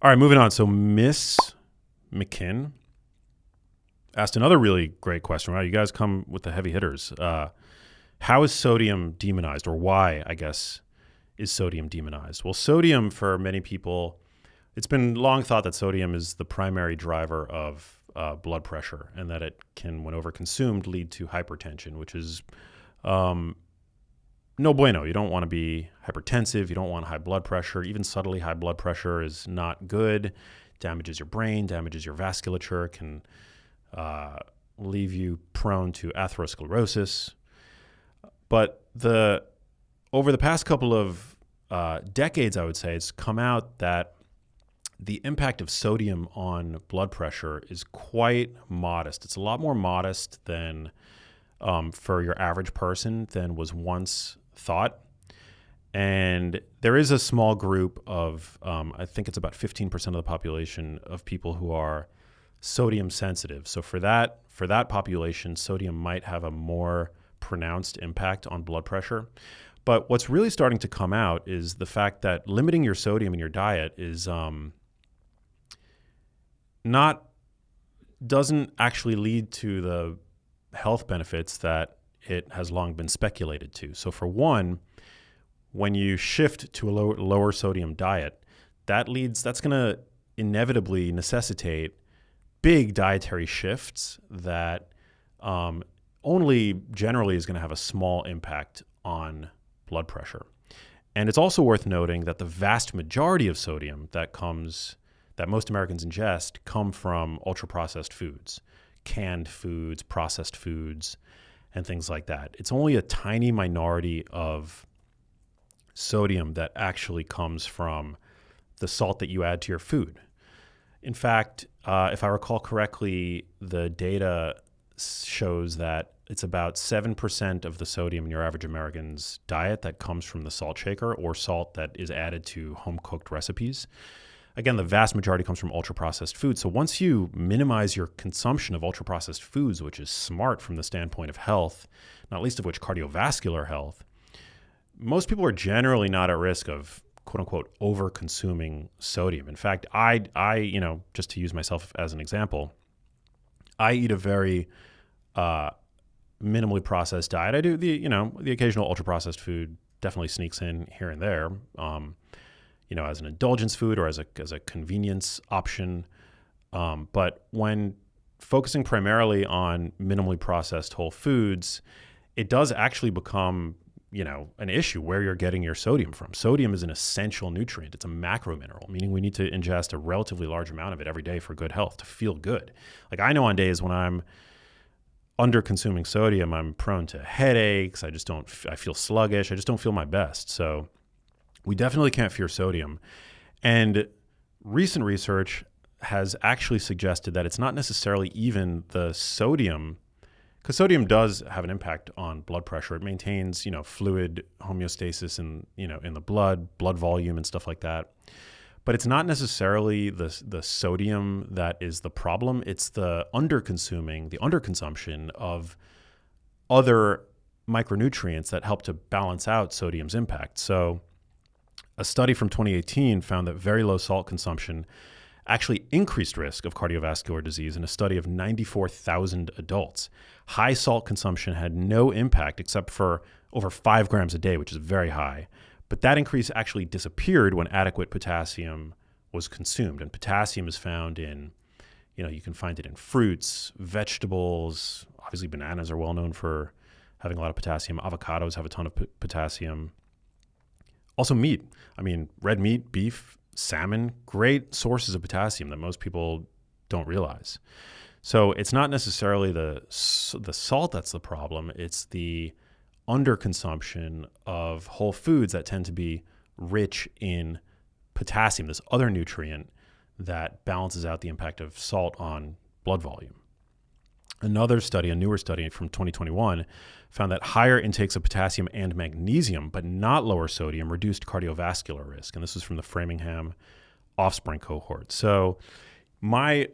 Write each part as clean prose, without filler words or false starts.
All right, moving on. So Miss McKinn asked another really great question. Wow, you guys come with the heavy hitters. How is sodium demonized, or why, I guess, is sodium demonized? Well, sodium, for many people, it's been long thought that sodium is the primary driver of blood pressure, and that it can, when overconsumed, lead to hypertension, which is no bueno. You don't want to be hypertensive. You don't want high blood pressure. Even subtly high blood pressure is not good. Damages your brain, damages your vasculature, can leave you prone to atherosclerosis. But over the past couple of decades, I would say, it's come out that the impact of sodium on blood pressure is quite modest. It's a lot more modest than for your average person than was once thought. And there is a small group of, I think it's about 15% of the population of people who are sodium sensitive. So for that population, sodium might have a more pronounced impact on blood pressure. But what's really starting to come out is the fact that limiting your sodium in your diet is doesn't actually lead to the health benefits that it has long been speculated to. So for one, when you shift to a lower sodium diet, that's going to inevitably necessitate big dietary shifts that only generally is going to have a small impact on blood pressure. And it's also worth noting that the vast majority of sodium that most Americans ingest come from ultra-processed foods, canned foods, processed foods, and things like that. It's only a tiny minority of sodium that actually comes from the salt that you add to your food. In fact, if I recall correctly, the data shows that it's about 7% of the sodium in your average American's diet that comes from the salt shaker or salt that is added to home-cooked recipes. Again, the vast majority comes from ultra-processed foods. So once you minimize your consumption of ultra-processed foods, which is smart from the standpoint of health, not least of which cardiovascular health, most people are generally not at risk of quote-unquote over-consuming sodium. In fact, I just to use myself as an example, I eat a very minimally processed diet. I do the occasional ultra-processed food definitely sneaks in here and there, as an indulgence food or as a convenience option. But when focusing primarily on minimally processed whole foods, it does actually become an issue where you're getting your sodium from. Sodium is an essential nutrient. It's a macro mineral, meaning we need to ingest a relatively large amount of it every day for good health, to feel good. Like I know on days when I'm under consuming sodium, I'm prone to headaches. I feel sluggish. I just don't feel my best. So we definitely can't fear sodium. And recent research has actually suggested that it's not necessarily even the sodium, because sodium does have an impact on blood pressure. It maintains, fluid homeostasis in the blood volume and stuff like that. But it's not necessarily the sodium that is the problem. It's the underconsumption of other micronutrients that help to balance out sodium's impact. So a study from 2018 found that very low salt consumption actually increased risk of cardiovascular disease in a study of 94,000 adults. High salt consumption had no impact except for over 5 grams a day, which is very high. But that increase actually disappeared when adequate potassium was consumed. And potassium is found in, you can find it in fruits, vegetables. Obviously, bananas are well known for having a lot of potassium. Avocados have a ton of potassium. Also meat. Red meat, beef, salmon, great sources of potassium that most people don't realize. So it's not necessarily the salt that's the problem. It's the underconsumption of whole foods that tend to be rich in potassium, this other nutrient that balances out the impact of salt on blood volume. Another study, a newer study from 2021, found that higher intakes of potassium and magnesium, but not lower sodium, reduced cardiovascular risk. And this is from the Framingham offspring cohort. So my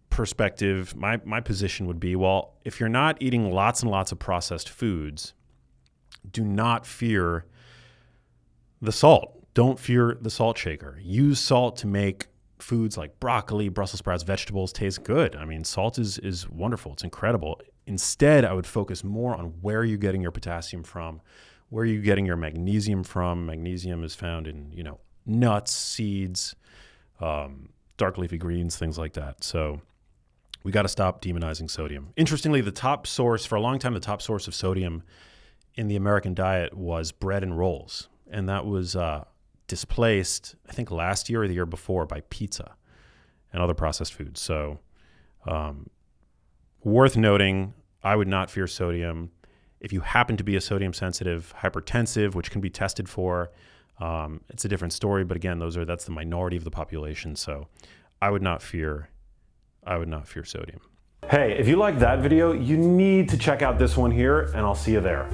perspective, my position would be, well, if you're not eating lots and lots of processed foods, do not fear the salt. don't fear the salt shaker. Use salt to make foods like broccoli, Brussels sprouts, vegetables taste good. I mean, salt is wonderful. It's incredible. Instead, I would focus more on where you're getting your potassium from, where you're getting your magnesium from. Magnesium is found in, nuts, seeds, dark leafy greens, things like that. So we got to stop demonizing sodium. Interestingly, for a long time, the top source of sodium in the American diet was bread and rolls. And that was displaced, I think last year or the year before, by pizza and other processed foods. So worth noting, I would not fear sodium. If you happen to be a sodium sensitive hypertensive, which can be tested for, it's a different story. But again, that's the minority of the population. So I would not fear sodium. Hey, if you liked that video, you need to check out this one here, and I'll see you there.